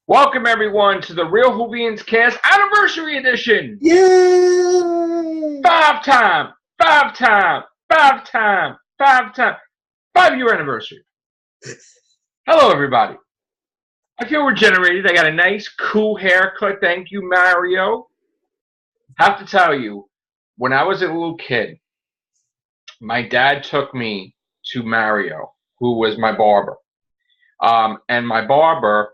Welcome everyone to the Real Whovians Cast Anniversary Edition. Yay! Five time, 5-year anniversary. Hello everybody. I feel regenerated. I got a nice, cool haircut. Thank you, Mario. Have to tell you, when I was a little kid, my dad took me to Mario, who was my barber. And my barber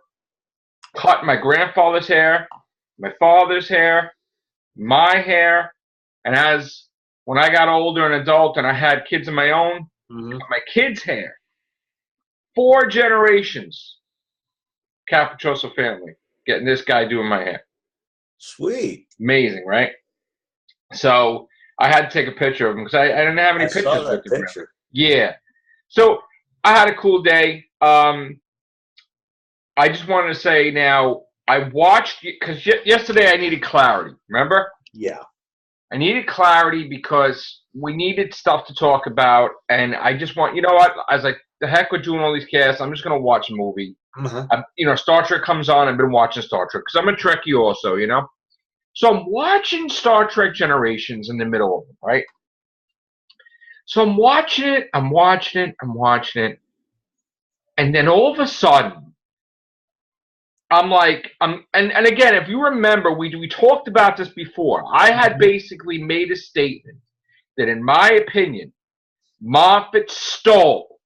cut my grandfather's hair, my father's hair, my hair, and when I got older and adult and I had kids of my own, my kids' hair. 4 generations, Capriccioso family, getting this guy doing my hair. Sweet. Amazing, right? So I had to take a picture of him because I didn't have any pictures saw that with him. picture. Yeah. So I had a cool day. I just wanted to say now, I watched, because yesterday I needed clarity, remember? Yeah. I needed clarity because we needed stuff to talk about, and I just want, you know what, I was like, the heck with doing all these casts, I'm just going to watch a movie. Star Trek comes on, I've been watching Star Trek, because I'm a Trekkie also, you know? So I'm watching Star Trek Generations in the middle of it, right? So I'm watching it, and then all of a sudden, I'm like, and again, if you remember, we talked about this before. I had basically made a statement that, in my opinion, Moffat stole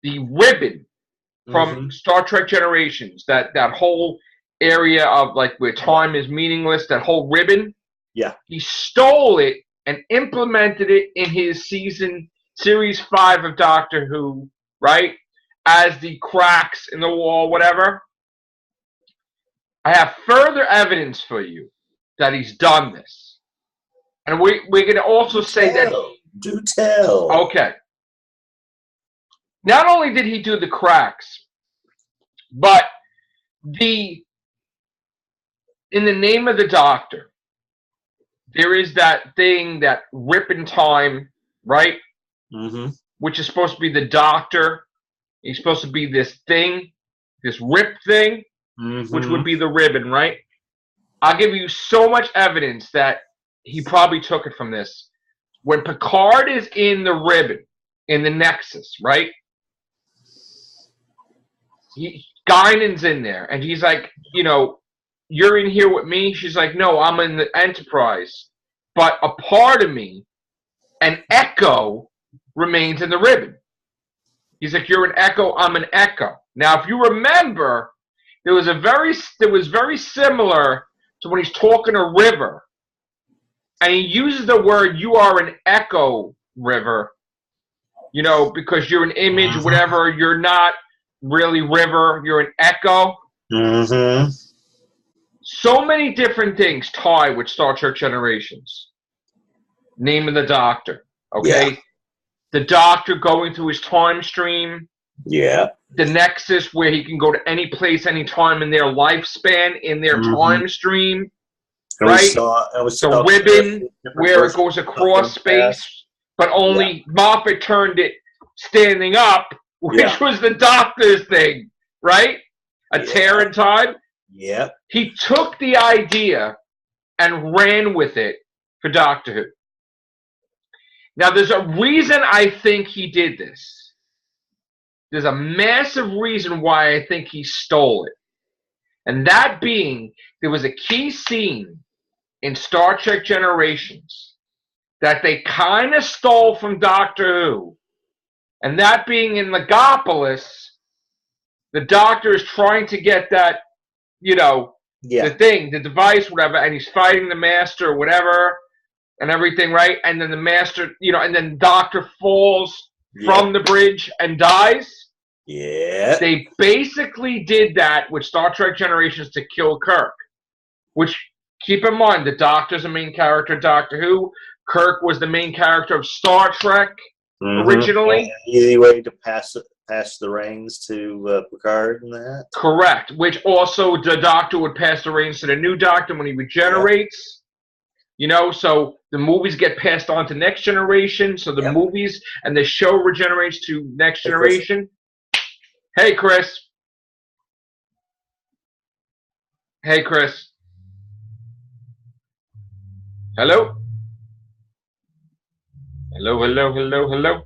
the ribbon from Star Trek Generations. That whole area of like where time is meaningless. That whole ribbon. Yeah. He stole it and implemented it in his series 5 of Doctor Who, right? As the cracks in the wall, whatever. I have further evidence for you that he's done this. And we're going to also say that... Do tell. Okay. Not only did he do the cracks, but in the name of the Doctor, there is that thing, that rip in time, right? Which is supposed to be the Doctor. He's supposed to be this thing, this rip thing. Which would be the ribbon, right? I'll give you so much evidence that he probably took it from this. When Picard is in the ribbon, in the Nexus, right? Guinan's in there, and he's like, you're in here with me? She's like, no, I'm in the Enterprise. But a part of me, an echo, remains in the ribbon. He's like, you're an echo, I'm an echo. Now, if you remember... It was very similar to when he's talking to River, and he uses the word "you are an echo, River," because you're an image, whatever. You're not really River. You're an echo. So many different things tie with Star Trek Generations. Name of the Doctor. Okay, yeah. The Doctor going through his time stream. Yeah. The Nexus, where he can go to any place, any time in their lifespan, in their time stream, right? The ribbon, where it goes across space, but only Moffat turned it standing up, which was the Doctor's thing, right? A tear in time. Yeah. He took the idea and ran with it for Doctor Who. Now, there's a reason I think he did this. There's a massive reason why I think he stole it. And that being, there was a key scene in Star Trek Generations that they kind of stole from Doctor Who. And that being in Legopolis, the Doctor is trying to get that, the thing, the device, whatever, and he's fighting the Master or whatever and everything, right? And then the Master, and then Doctor falls from the bridge and dies. Yeah. They basically did that with Star Trek Generations to kill Kirk. Which, keep in mind, the Doctor's the main character of Doctor Who. Kirk was the main character of Star Trek originally. An easy way to pass the reins to Picard and that. Correct. Which also the Doctor would pass the reins to the new Doctor when he regenerates. So the movies get passed on to Next Generation. So the movies and the show regenerates to Next Generation. Hey, Chris. Hey, Chris. Hello? Hello, hello, hello, hello.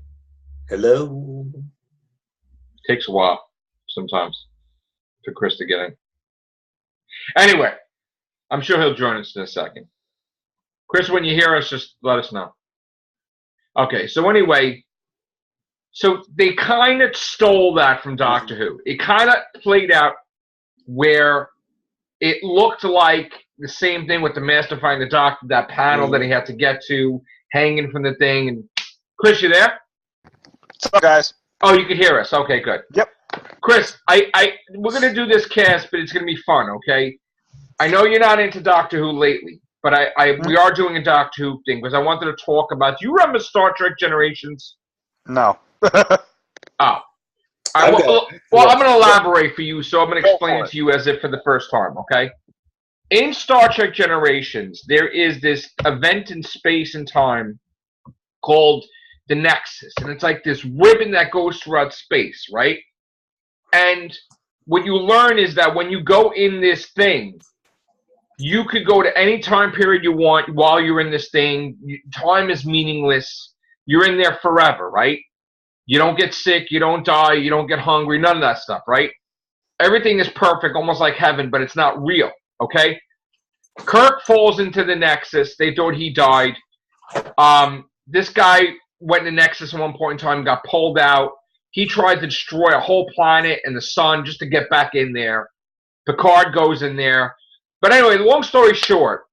Hello. Takes a while sometimes for Chris to get in. Anyway, I'm sure he'll join us in a second. Chris, when you hear us, just let us know. Okay, so anyway, so they kind of stole that from Doctor Who. It kind of played out where it looked like the same thing with the Master finding the Doctor, that panel that he had to get to, hanging from the thing. And Chris, you there? What's up, guys? Oh, you can hear us. Okay, good. Yep. Chris, we're gonna do this cast, but it's gonna be fun. Okay. I know you're not into Doctor Who lately, but we are doing a Doctor Who thing because I wanted to talk about. Do you remember Star Trek Generations? No. Oh. I'm going to elaborate for you, so I'm going to explain it to you as if for the first time, okay? In Star Trek Generations, there is this event in space and time called the Nexus, and it's like this ribbon that goes throughout space, right? And what you learn is that when you go in this thing, you could go to any time period you want while you're in this thing. Time is meaningless. You're in there forever, right? You don't get sick, you don't die, you don't get hungry, none of that stuff, right? Everything is perfect, almost like heaven, but it's not real, okay? Kirk falls into the Nexus. They thought he died. This guy went to the Nexus at one point in time, got pulled out. He tried to destroy a whole planet and the sun just to get back in there. Picard goes in there. But anyway, long story short,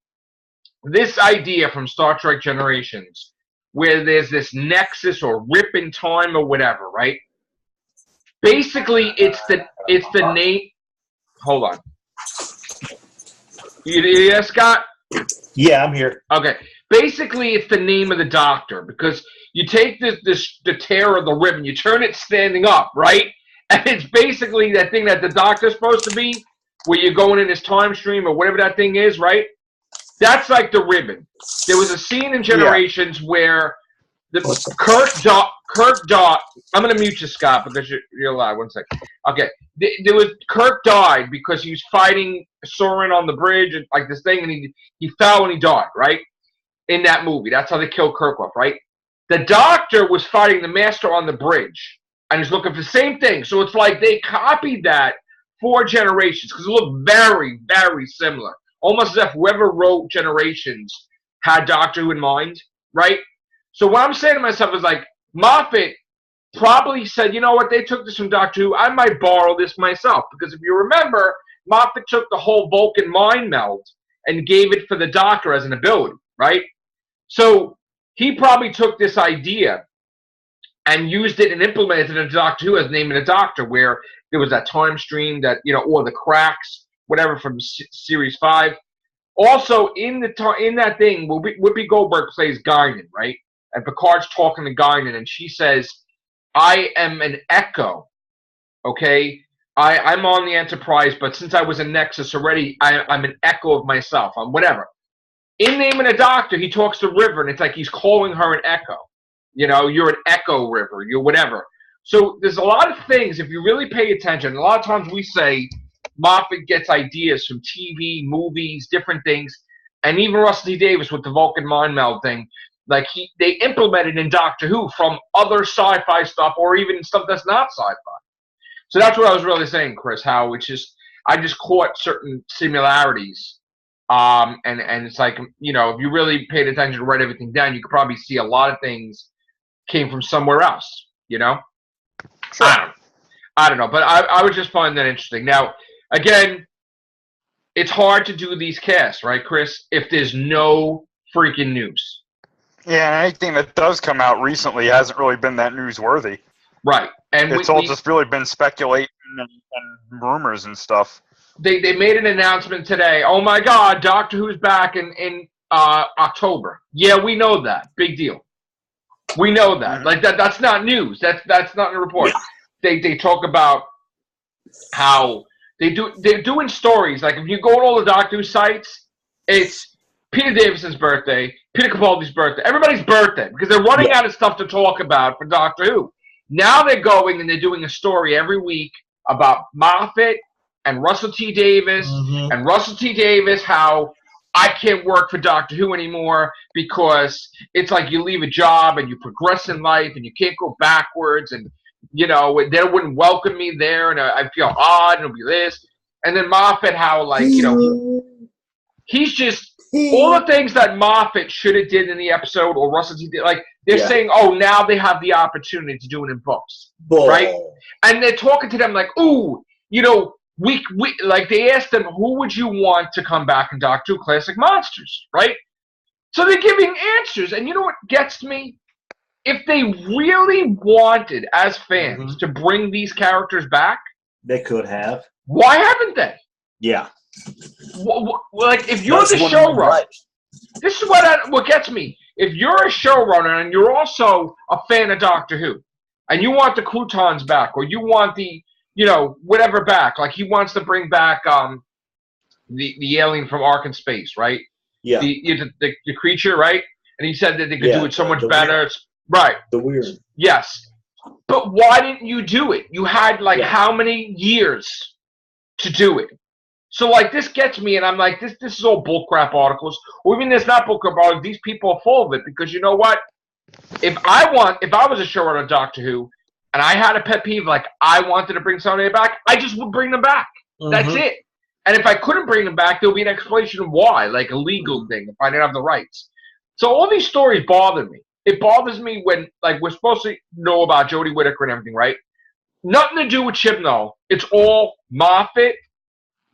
this idea from Star Trek Generations, where there's this nexus or rip in time or whatever, right? Basically, it's the name. Hold on. You hear, Scott? Yeah, I'm here. Okay. Basically, it's the name of the Doctor because you take the tear of the ribbon, you turn it standing up, right? And it's basically that thing that the Doctor's supposed to be, where you're going in his time stream or whatever that thing is, right? That's like the ribbon. There was a scene in Generations where Kirk died. I'm going to mute you, Scott, because you're loud. 1 second. Okay. There was Kirk died because he was fighting Soren on the bridge and like this thing, and he fell and he died, right? In that movie. That's how they killed Kirk off, right? The Doctor was fighting the Master on the bridge, and he's looking for the same thing. So it's like they copied that 4 generations because it looked very, very similar. Almost as if whoever wrote Generations had Doctor Who in mind, right? So what I'm saying to myself is like, Moffat probably said, you know what, they took this from Doctor Who, I might borrow this myself. Because if you remember, Moffat took the whole Vulcan mind meld and gave it for the Doctor as an ability, right? So he probably took this idea and used it and implemented it in Doctor Who as naming a Doctor, where there was that time stream that, you know, or the cracks, whatever, from Series 5. Also, in that thing, Whoopi Goldberg plays Guinan, right? And Picard's talking to Guinan, and she says, I am an echo, okay? I'm on the Enterprise, but since I was a Nexus already, I'm an echo of myself. I'm whatever. In Naming a Doctor, he talks to River, and it's like he's calling her an echo. You know, you're an echo, River. You're whatever. So there's a lot of things, if you really pay attention, a lot of times we say Moffat gets ideas from TV, movies, different things, and even Russell T Davies with the Vulcan mind meld thing, like they implemented in Doctor Who from other sci-fi stuff or even stuff that's not sci-fi. So that's what I was really saying, Chris, how it's just, I just caught certain similarities. And it's like, you know, if you really paid attention to write everything down, you could probably see a lot of things came from somewhere else, you know? Sure. I don't know, but I would just find that interesting. Now, again, it's hard to do these casts, right, Chris, if there's no freaking news. Yeah, and anything that does come out recently hasn't really been that newsworthy. Right. And it's all just really been speculation and rumors and stuff. They made an announcement today. Oh, my God, Doctor Who's back in October. Yeah, we know that. Big deal. We know that. Like, that's not news. That's not in the report. They talk about how they're doing stories. Like, if you go on all the Doctor Who sites, it's Peter Davison's birthday, Peter Capaldi's birthday, everybody's birthday, because they're running out of stuff to talk about for Doctor Who. Now they're going and they're doing a story every week about Moffat and Russell T Davis and Russell T Davis how I can't work for Doctor Who anymore because it's like you leave a job and you progress in life and you can't go backwards and, you know, they wouldn't welcome me there and I feel odd and it'll be this. And then Moffat, how, like, you know, he's just all the things that Moffat should have did in the episode or Russell T did, like, they're saying, oh, now they have the opportunity to do it in books, right? And they're talking to them like, ooh, you know, we like they asked them, who would you want to come back in Doctor Who Classic Monsters, right? So they're giving answers, and you know what gets me? If they really wanted, as fans, to bring these characters back, they could have. Why haven't they? Yeah. Like, if you're the showrunner, this is what gets me. If you're a showrunner and you're also a fan of Doctor Who, and you want the croutons back, or you want the, you know, whatever back, like he wants to bring back the alien from Ark in Space, right? Yeah. The creature, right? And he said that they could do it so much better. It's, right. The weird. Yes. But why didn't you do it? You had, like, how many years to do it? So, like, this gets me, and I'm like, this is all bullcrap articles. Or even there's not bullcrap articles, these people are full of it. Because you know what? If I was a showrunner of Doctor Who, and I had a pet peeve, like, I wanted to bring somebody back, I just would bring them back. That's it. And if I couldn't bring them back, there'll be an explanation of why, like a legal thing, if I didn't have the rights. So all these stories bother me. It bothers me when, like, we're supposed to know about Jodie Whittaker and everything, right? Nothing to do with Chibnall. It's all Moffat,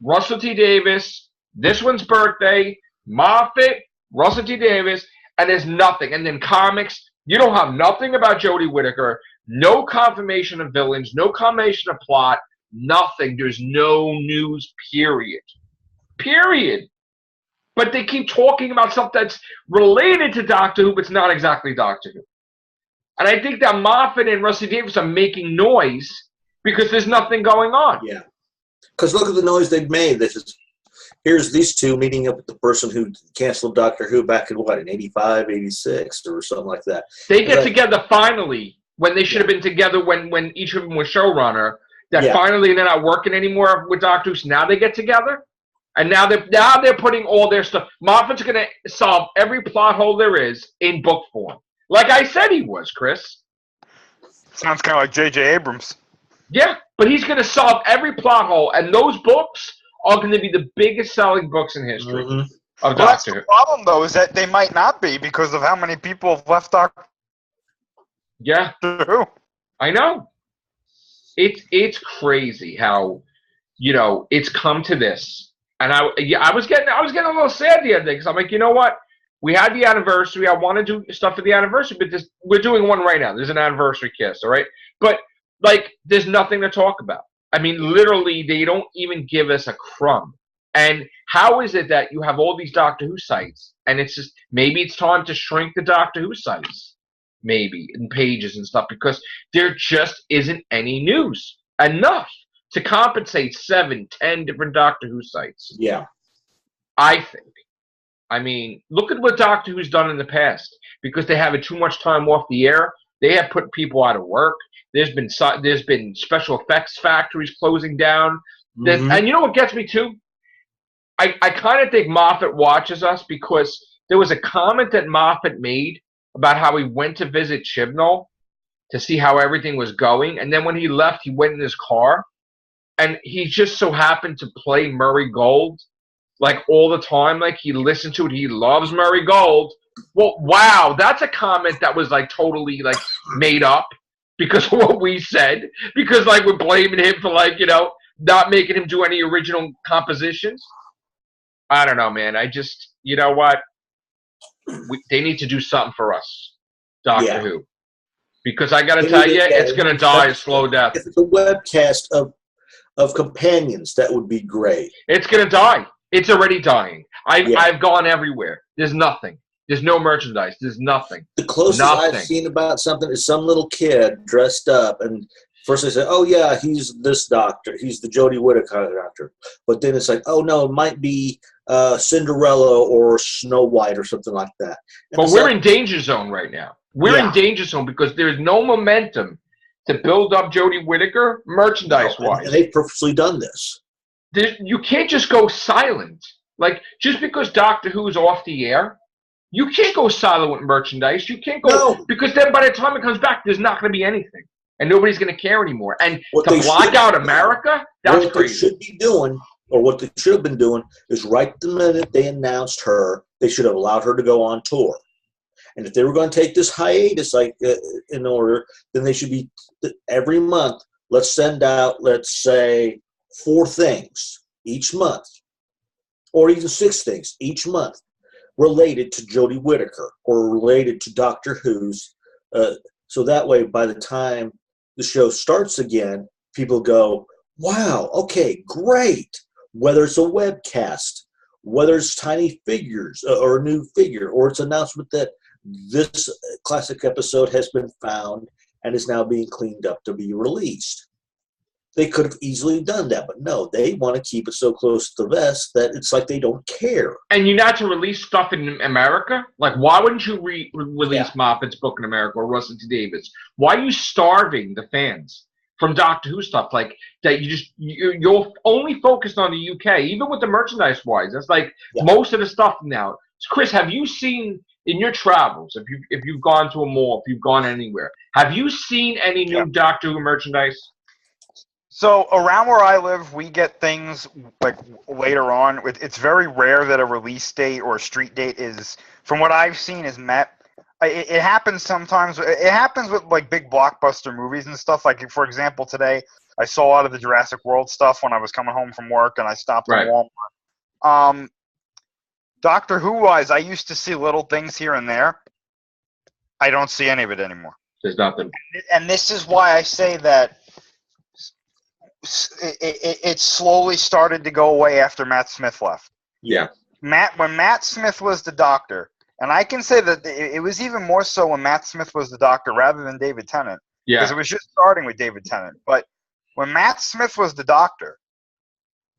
Russell T Davis, this one's birthday, Moffat, Russell T Davis, and there's nothing. And then comics, you don't have nothing about Jodie Whittaker, no confirmation of villains, no confirmation of plot, nothing. There's no news, period. Period. But they keep talking about stuff that's related to Doctor Who, but it's not exactly Doctor Who. And I think that Moffat and Russell T Davis are making noise because there's nothing going on. Yeah. Because look at the noise they've made. Here's these two meeting up with the person who canceled Doctor Who back in, what, in 85, 86, or something like that. They get together finally when they should have been together when each of them was showrunner. That finally they're not working anymore with Doctor Who, so now they get together. And now they're putting all their stuff. Moffat's going to solve every plot hole there is in book form. Like I said he was, Chris. Sounds kind of like J.J. Abrams. Yeah, but he's going to solve every plot hole, and those books are going to be the biggest selling books in history of Doctor Who. That's the problem, though, is that they might not be because of how many people have left Doctor Who. I know. It's crazy how, you know, it's come to this. And I was getting a little sad the other day because I'm like, you know what? We had the anniversary. I want to do stuff for the anniversary, but we're doing one right now. There's an anniversary kiss, all right? But, like, there's nothing to talk about. I mean, literally, they don't even give us a crumb. And how is it that you have all these Doctor Who sites, and it's just, maybe it's time to shrink the Doctor Who sites, maybe, in pages and stuff, because there just isn't any news enough to compensate 7, 10 different Doctor Who sites. Yeah. I think. I mean, look at what Doctor Who's done in the past. Because they have too much time off the air, they have put people out of work. There's been special effects factories closing down. And you know what gets me too? I kind of think Moffat watches us because there was a comment that Moffat made about how he went to visit Chibnall to see how everything was going. And then when he left, he went in his car. And he just so happened to play Murray Gold, like, all the time. Like, he listened to it. He loves Murray Gold. Well, wow, that's a comment that was, like, totally, like, made up because of what we said. Because, like, we're blaming him for, like, you know, not making him do any original compositions. I don't know, man. I just, you know what? They need to do something for us, Doctor Who. Because I got to tell you, it's going to die a slow death. If it's a webcast of companions, that would be great. It's going to die. It's already dying. I've gone everywhere. There's nothing. There's no merchandise. There's nothing. The closest I've seen about something is some little kid dressed up, and first they say, oh, yeah, he's this doctor. He's the Jodie Whittaker doctor. But then it's like, oh, no, it might be Cinderella or Snow White or something like that. And but we're in danger zone right now. We're in danger zone because there's no momentum to build up Jodie Whittaker merchandise-wise. And they've purposely done this. you can't just go silent. Like, just because Doctor Who's off the air, you can't go silent with merchandise. You can't go, No. because then by the time it comes back, there's not going to be anything. And nobody's going to care anymore. And What to they block should out be America, that's what crazy. they should be doing, or what they should have been doing, is right the minute they announced her, they should have allowed her to go on tour. And if they were going to take this hiatus in order, then they should be every month. Let's send out, let's say, 4 things each month, or even 6 things each month related to Jodie Whittaker or related to Doctor Who's. So that way, by the time the show starts again, people go, wow, okay, great. Whether it's a webcast, whether it's tiny figures or a new figure, or it's announcement that this classic episode has been found and is now being cleaned up to be released. They could have easily done that, but no, they want to keep it so close to the vest that it's like they don't care. And you not to release stuff in America? Like, why wouldn't you release Moffat's book in America or Russell T Davies? Why are you starving the fans from Doctor Who stuff? Like, that you're only focused on the UK, even with the merchandise-wise. That's like most of the stuff now. Chris, have you seen in your travels, if you've gone to a mall, if you've gone anywhere, have you seen any new Doctor Who merchandise? So around where I live, we get things like later on. It's very rare that a release date or a street date is, from what I've seen, is met. It happens sometimes. It happens with like big blockbuster movies and stuff. Like, for example, today I saw a lot of the Jurassic World stuff when I was coming home from work, and I stopped at Walmart. Doctor Who-wise, I used to see little things here and there. I don't see any of it anymore. There's nothing. And this is why I say that it slowly started to go away after Matt Smith left. Yeah. When Matt Smith was the Doctor, and I can say that it was even more so when Matt Smith was the Doctor rather than David Tennant. Yeah. Because it was just starting with David Tennant. But when Matt Smith was the Doctor,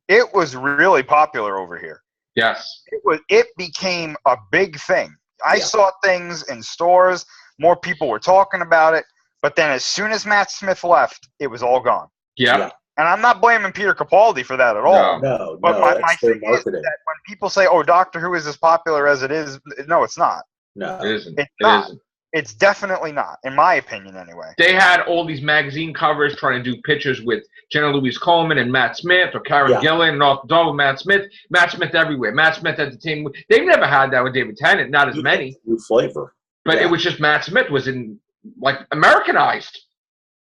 it was really popular over here. Yes. It became a big thing. I saw things in stores. More people were talking about it. But then as soon as Matt Smith left, it was all gone. Yeah. And I'm not blaming Peter Capaldi for that at all. No. But my thing is that when people say, oh, Doctor Who is as popular as it is, no, it's not. No. It isn't. It's not. It's definitely not, in my opinion anyway. They had all these magazine covers trying to do pictures with Jenna Louise Coleman and Matt Smith or Karen Gillan and off the dog with Matt Smith. Matt Smith everywhere. Matt Smith Entertainment. They've never had that with David Tennant, not as many. New flavor. But it was just Matt Smith was in, like, Americanized.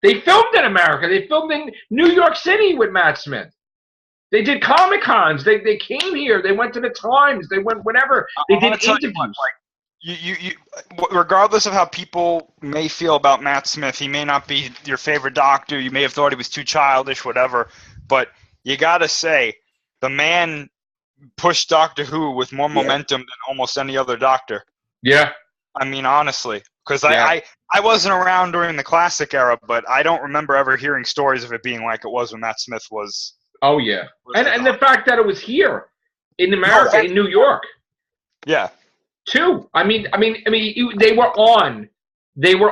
They filmed in America. They filmed in New York City with Matt Smith. They did Comic-Cons. They came here. They went to the Times. They went whenever. They did interviews. You regardless of how people may feel about Matt Smith, he may not be your favorite Doctor. You may have thought he was too childish, whatever. But you got to say, the man pushed Doctor Who with more momentum than almost any other Doctor. Yeah. I mean, honestly. Because I wasn't around during the classic era, but I don't remember ever hearing stories of it being like it was when Matt Smith was. Oh, yeah. And the fact that it was here in America, in New York. Yeah. Too. I mean, they were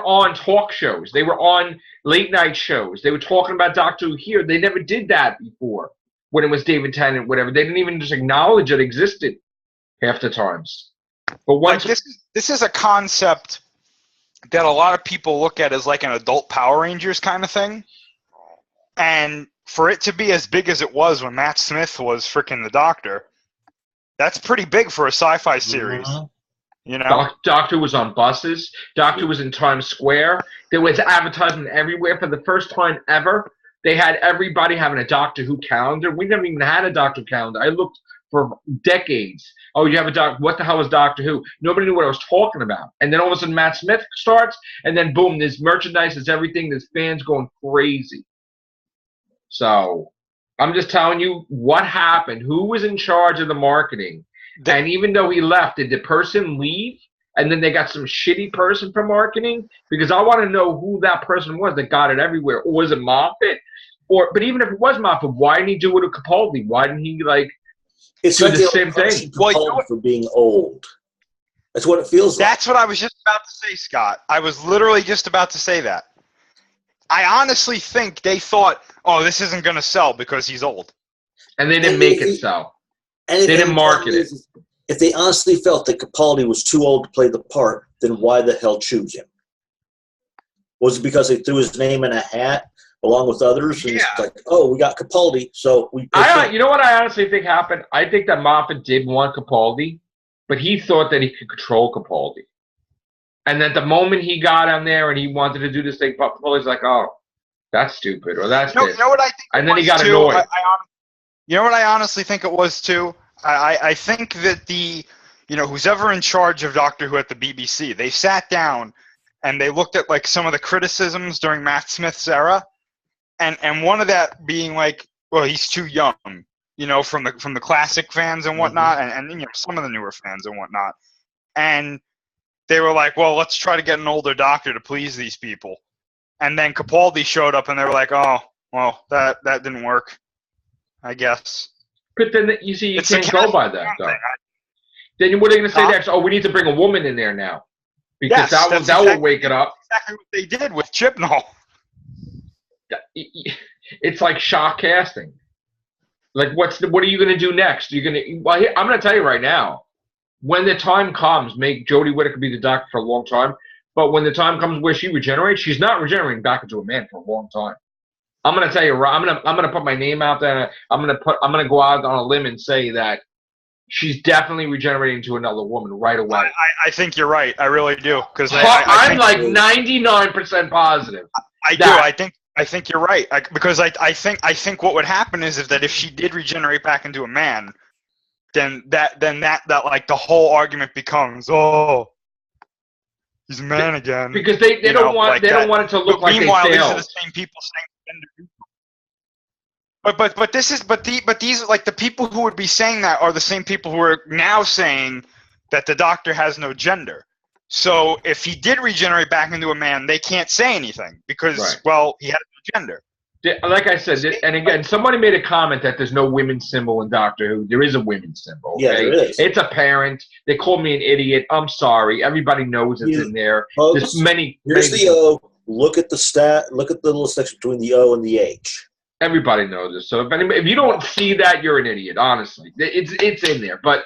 on talk shows. They were on late night shows. They were talking about Doctor Who here. They never did that before when it was David Tennant, whatever. They didn't even just acknowledge it existed half the times. But once this is a concept that a lot of people look at as like an adult Power Rangers kind of thing. And for it to be as big as it was when Matt Smith was freaking the Doctor, that's pretty big for a sci-fi series. Mm-hmm. You know, Doctor was on buses. Doctor was in Times Square. There was advertisement everywhere. For the first time ever, they had everybody having a Doctor Who calendar. We never even had a Doctor calendar. I looked for decades. Oh, you have a Doctor? What the hell is Doctor Who? Nobody knew what I was talking about. And then all of a sudden, Matt Smith starts, and then boom, there's merchandise, there's everything. There's fans going crazy. So I'm just telling you what happened. Who was in charge of the marketing? And even though he left, did the person leave? And then they got some shitty person for marketing? Because I want to know who that person was that got it everywhere. Or was it Moffat? But even if it was Moffat, why didn't he do it with Capaldi? Why didn't he, like, do the same thing? Well, you know for being old. That's what it feels like. That's what I was just about to say, Scott. I was literally just about to say that. I honestly think they thought, oh, this isn't going to sell because he's old. And they didn't make it so. They didn't market it. If they honestly felt that Capaldi was too old to play the part, then why the hell choose him? Was it because they threw his name in a hat along with others? And it's like, oh, we got Capaldi, so we. You know what I honestly think happened? I think that Moffat did want Capaldi, but he thought that he could control Capaldi, and that the moment he got on there and he wanted to do this thing, Capaldi's like, oh, that's stupid, or that's this. You know what I think? And then he got annoyed. You know what I honestly think it was too? I think that who's ever in charge of Doctor Who at the BBC, they sat down and they looked at like some of the criticisms during Matt Smith's era, and one of that being like, well, he's too young, from the classic fans and whatnot, and some of the newer fans and whatnot, and they were like, well, let's try to get an older Doctor to please these people, and then Capaldi showed up and they were like, oh, well, that didn't work, I guess. But then you see, you can't go by that, though. Then what are they going to say next? Oh, we need to bring a woman in there now, because that will wake it up. Exactly what they did with Chibnall. It's like shock casting. Like, what are you going to do next? I'm going to tell you right now. When the time comes, make Jodie Whittaker be the Doctor for a long time. But when the time comes where she regenerates, she's not regenerating back into a man for a long time. I'm gonna tell you, I'm gonna put my name out there. I'm gonna go out on a limb and say that she's definitely regenerating to another woman right away. I think you're right. I really do, because I'm like 99% positive. I do. I think you're right. Because I think what would happen is that if she did regenerate back into a man, then that like the whole argument becomes, oh, he's a man again. Because they don't want it to look like they failed. These are the same people saying. But these like the people who would be saying that are the same people who are now saying that the Doctor has no gender. So if he did regenerate back into a man, they can't say anything because well, he had no gender. Like I said, and again, somebody made a comment that there's no women's symbol in Doctor Who. There is a women's symbol. Okay? Yeah, there is. It's a parent. They called me an idiot. I'm sorry. Everybody knows it's in there. There's many. Here's the O. Look at the stat. Look at the little section between the O and the H. Everybody knows this. So if you don't see that, you're an idiot. Honestly, it's in there. But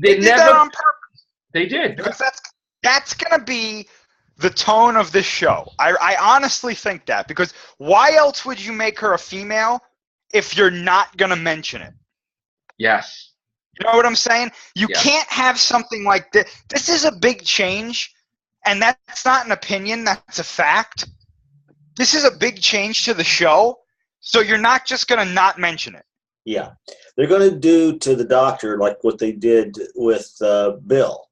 they did never that on purpose. They did, because that's gonna be the tone of this show. I honestly think that, because why else would you make her a female if you're not gonna mention it? Yes. You know what I'm saying? You can't have something like this. This is a big change, and that's not an opinion. That's a fact. This is a big change to the show. So you're not just going to not mention it. Yeah. They're going to do to the Doctor like what they did with Bill.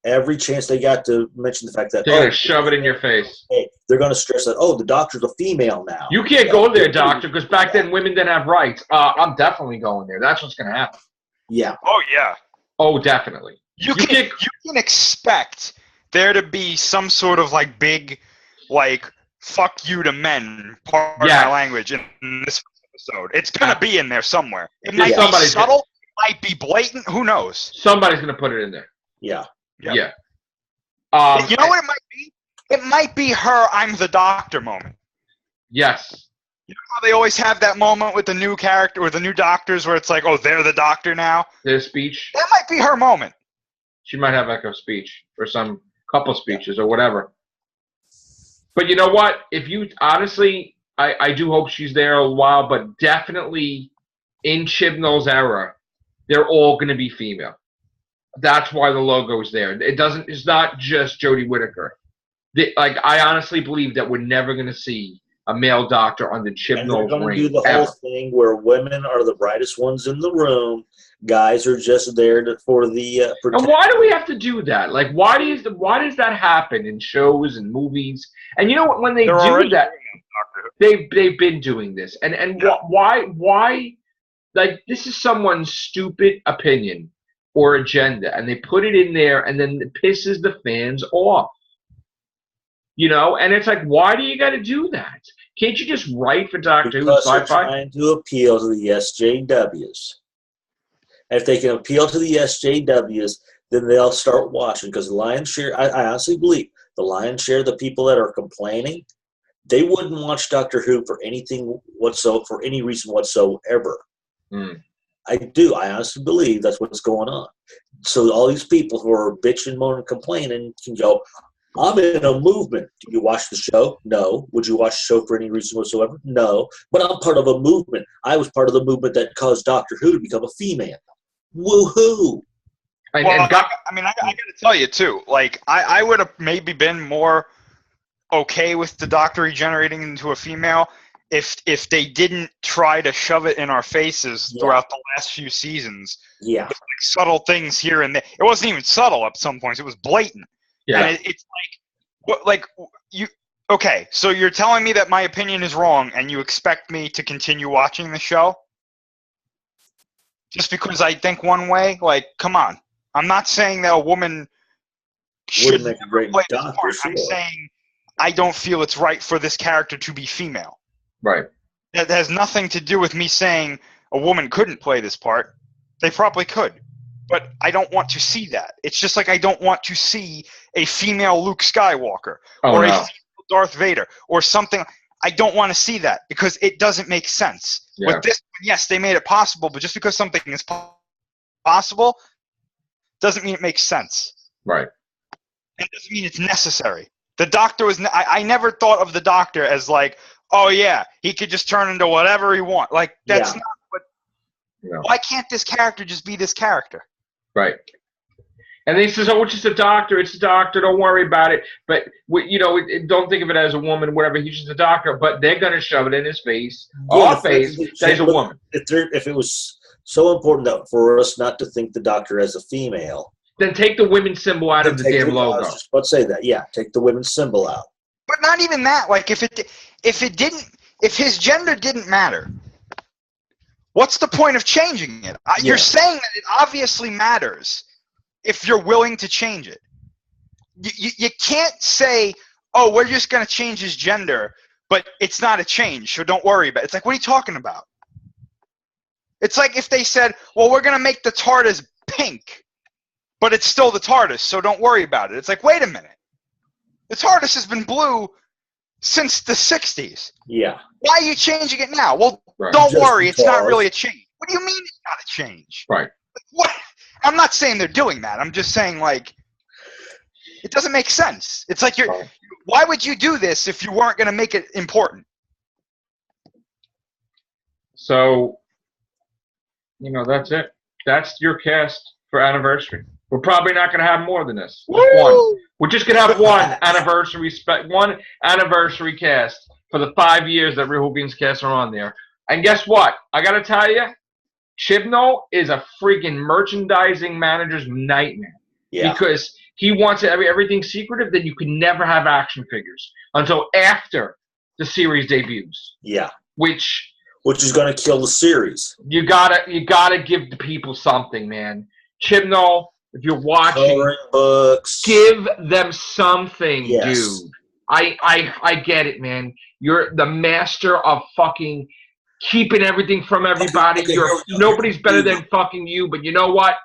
Every chance they got to mention the fact that... They're going to shove it in your face. Hey, they're going to stress that, the Doctor's a female now. You can't go there, Doctor, because back then women didn't have rights. I'm definitely going there. That's what's going to happen. Yeah. Oh, yeah. Oh, definitely. You can expect there to be some sort of like big, like... fuck you to men, pardon my language, in this episode. It's going to be in there somewhere. It might be subtle, it might be blatant, who knows? Somebody's going to put it in there. Yeah. Yeah. You know what it might be? It might be her I'm the Doctor moment. Yes. You know how they always have that moment with the new character, or the new Doctors, where it's like, oh, they're the Doctor now? Their speech. That might be her moment. She might have like a speech, or some couple speeches, or whatever. But you know what? If you honestly, I do hope she's there a while, but definitely in Chibnall's era, they're all going to be female. That's why the logo's there. It's not just Jodie Whittaker. I honestly believe that we're never going to see a male Doctor on the Chibnall reign. They're going to do the ever. whole thing where women are the brightest ones in the room. Guys are just there for the and why do we have to do that? Like, why does that happen in shows and movies? And you know what? When they do that, they've been doing this. And why? Like, this is someone's stupid opinion or agenda, and they put it in there, and then it pisses the fans off. You know, and it's like, why do you got to do that? Can't you just write for Doctor Who Because sci-fi? they're trying to appeal to the SJWs. And if they can appeal to the SJWs, then they'll start watching. Because the lion's share, I honestly believe, the lion's share of the people that are complaining, they wouldn't watch Doctor Who for anything whatsoever, for any reason whatsoever. Mm. I do. I honestly believe that's what's going on. So all these people who are bitching, moaning, complaining can go, I'm in a movement. Do you watch the show? No. Would you watch the show for any reason whatsoever? No. But I'm part of a movement. I was part of the movement that caused Doctor Who to become a female. Woohoo! And, Well, and God, I got to tell you, too. Like, I would have maybe been more okay with the Doctor regenerating into a female if they didn't try to shove it in our faces throughout the last few seasons. Yeah. With, like, subtle things here and there. It wasn't even subtle at some points. It was blatant. yeah. And it's like you. Okay, so you're telling me that my opinion is wrong, and you expect me to continue watching the show just because I think one way? Like, come on. I'm not saying that a woman should Wouldn't make a great play this doctor, part. sure. I'm saying I don't feel it's right for this character to be female. Right. That has nothing to do with me saying a woman couldn't play this part. They probably could. But I don't want to see that. It's just like I don't want to see a female Luke Skywalker or a female Darth Vader or something. I don't want to see that because it doesn't make sense. Yeah. With this, yes, they made it possible, but just because something is possible doesn't mean it makes sense. Right. It doesn't mean it's necessary. The Doctor was. I never thought of the Doctor as like, oh yeah, he could just turn into whatever he wants. Like that's not what. No. Why can't this character just be this character? Right. And he says, "Oh, it's just a doctor. It's a doctor. Don't worry about it." But don't think of it as a woman, whatever. He's just a doctor. But they're gonna shove it in his face, our face, that he's a woman. If it was so important that for us not to think the Doctor as a female, then take the women's symbol out of the damn logo. I was just about to say that. Yeah, take the women's symbol out. But not even that. Like if his gender didn't matter, what's the point of changing it? You're saying that it obviously matters if you're willing to change it. You can't say, oh, we're just going to change his gender, but it's not a change, so don't worry about it. It's like, what are you talking about? It's like if they said, well, we're going to make the TARDIS pink, but it's still the TARDIS, so don't worry about it. It's like, wait a minute. The TARDIS has been blue since the 60s. Yeah. Why are you changing it now? Well, Right. don't Just worry, it's not because. really a change. What do you mean it's not a change? Right. What? I'm not saying they're doing that. I'm just saying, like, it doesn't make sense. It's like why would you do this if you weren't going to make it important? So, that's it. That's your cast for anniversary. We're probably not going to have more than this. Just one. We're just going to have one anniversary cast for the 5 years that Real Whovians casts are on there. And guess what? I got to tell you, Chibnall is a freaking merchandising manager's nightmare. Yeah. Because he wants everything secretive, then you can never have action figures until after the series debuts. Yeah. Which is going to kill the series. You gotta give the people something, man. Chibnall, if you're watching, Coloring books. give them something, Yes. dude. I get it, man. You're the master of fucking keeping everything from everybody. Okay, Nobody's better than fucking you, but you know what?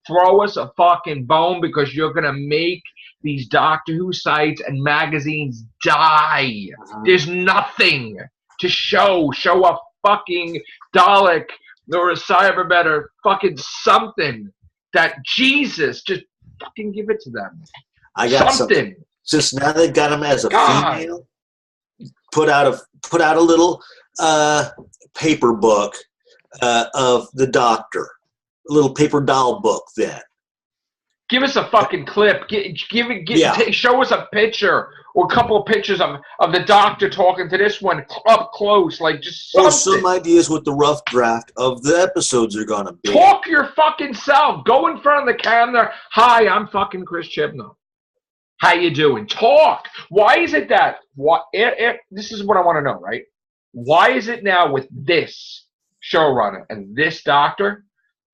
Throw us a fucking bone because you're gonna make these Doctor Who sites and magazines die. There's nothing to show. Show a fucking Dalek or a Cyberbed or fucking something that Jesus just fucking give it to them. I got something. Since now they've got him as a female, put out a little paper book of the Doctor, a little paper doll book. Then give us a fucking clip. Show us a picture or a couple of pictures of the Doctor talking to this one up close, like just something. Or some ideas what the rough draft of the episodes are gonna be. Talk your fucking self. Go in front of the camera. Hi, I'm fucking Chris Chibnall. How you doing? Talk. Why is it that? This is what I want to know, right? Why is it now with this showrunner and this Doctor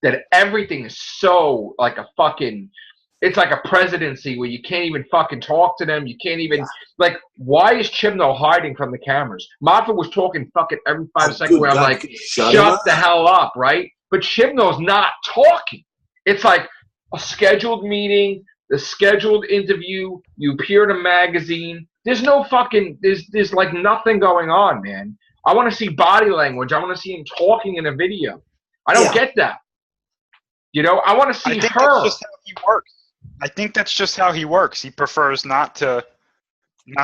that everything is so like a fucking? It's like a presidency where you can't even fucking talk to them. You can't even like. Why is Chibnall hiding from the cameras? Moffat was talking fucking every 5 seconds. Where I'm like, shut the hell up, right? But Chibnall's not talking. It's like a scheduled meeting. The scheduled interview, you appear in a magazine. There's no fucking, there's like nothing going on, man. I want to see body language. I want to see him talking in a video. I don't get that. You know, I want to see I think her. that's just how he works. I think that's just how he works. He prefers not to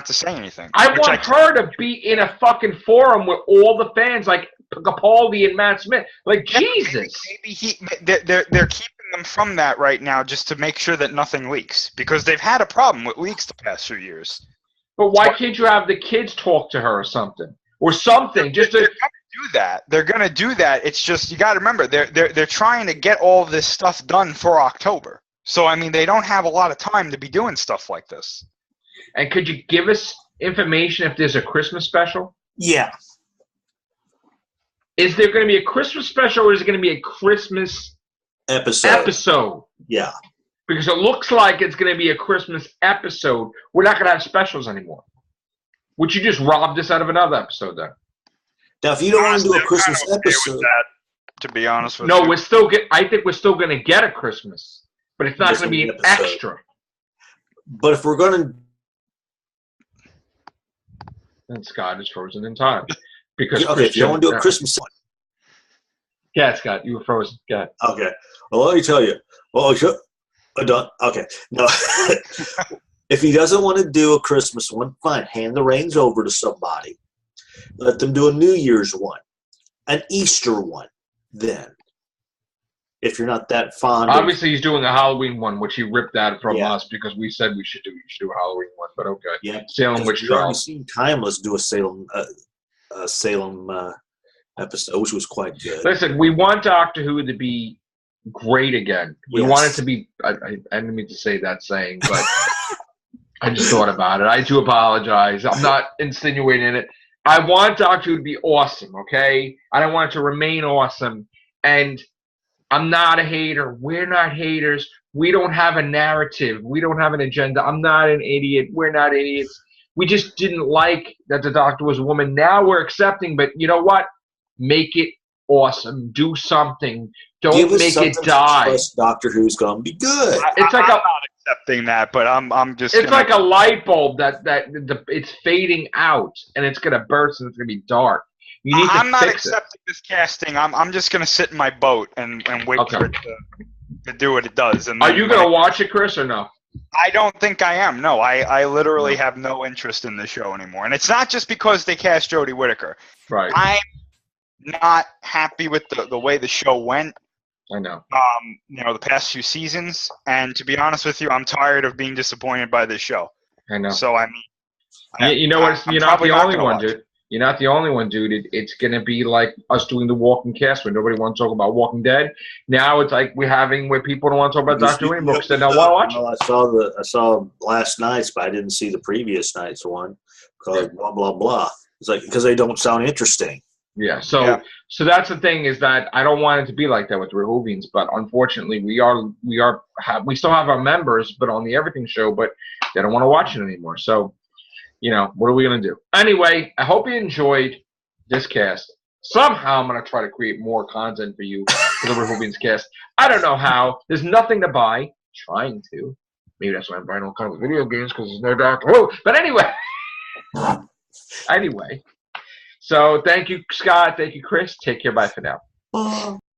say anything. I want her to be in a fucking forum with all the fans, like Capaldi and Matt Smith. Like, Jesus. Maybe they're keeping them from that right now just to make sure that nothing leaks, because they've had a problem with leaks the past few years. But why can't you have the kids talk to her or something? Or something, just to... They're going to do that. They're going to do that. It's just, you got to remember, they're trying to get all of this stuff done for October. So, I mean, they don't have a lot of time to be doing stuff like this. And could you give us information if there's a Christmas special? Yeah. Is there going to be a Christmas special, or is it going to be a Christmas episode? Yeah. Because it looks like it's going to be a Christmas episode. We're not going to have specials anymore. Would you just rob this out of another episode, then? Now, if you don't want to do a Christmas episode, that, to be honest with you, we're still I think we're still going to get a Christmas, but it's not going to be an extra. But if we're going to, then Scott is frozen in time because if you want to do a Christmas. Yeah, Scott, you were frozen. Yeah. Okay. Well, let me tell you. Well, done. Okay. No. If he doesn't want to do a Christmas one, fine. Hand the reins over to somebody. Let them do a New Year's one, an Easter one. Then, if you're not that fond, obviously he's doing a Halloween one, which he ripped out from us because we said we should do a Halloween one. But okay, yeah. Salem Witch We've Trials. already seen Timeless do a Salem episode, which was quite good. Listen, we want Doctor Who to be great again. We want it to be. I didn't mean to say that saying, but I just thought about it. I do apologize. I'm not insinuating it. I want Doctor Who to be awesome, okay? I don't want it to remain awesome. And I'm not a hater. We're not haters. We don't have a narrative. We don't have an agenda. I'm not an idiot. We're not idiots. We just didn't like that the Doctor was a woman. Now we're accepting, but you know what? Make it awesome. Do something. Don't make it die. Doctor Who's gonna be good. It's like I'm not accepting that, but I'm just. It's like a light bulb that it's fading out and it's gonna burst and it's gonna be dark. You need I'm to not fix accepting this casting. I'm just gonna sit in my boat and wait for it to do what it does. And are you gonna watch it, Chris, or no? I don't think I am. No, I literally have no interest in the show anymore. And it's not just because they cast Jodie Whittaker. Right. I'm not happy with the way the show went. I know. The past few seasons, and to be honest with you, I'm tired of being disappointed by this show. I know. So I mean, you're not the only one, dude. You're not the only one, dude. It's gonna be like us doing the Walking Cast when nobody wants to talk about Walking Dead. Now it's like we're having where people don't want to talk about Doctor Who books. They don't want to watch. Well, I saw last night's, but I didn't see the previous night's one called blah blah blah. It's like because they don't sound interesting. Yeah, so that's the thing is that I don't want it to be like that with the Whovians, but unfortunately we still have our members, but on the Everything show, but they don't want to watch it anymore. So, what are we gonna do? Anyway, I hope you enjoyed this cast. Somehow I'm gonna try to create more content for you for the Whovians cast. I don't know how. There's nothing to buy. Trying to. Maybe that's why I'm buying all kinds of video games because there's no Doctor Who. But anyway. So thank you, Scott. Thank you, Chris. Take care. Bye for now.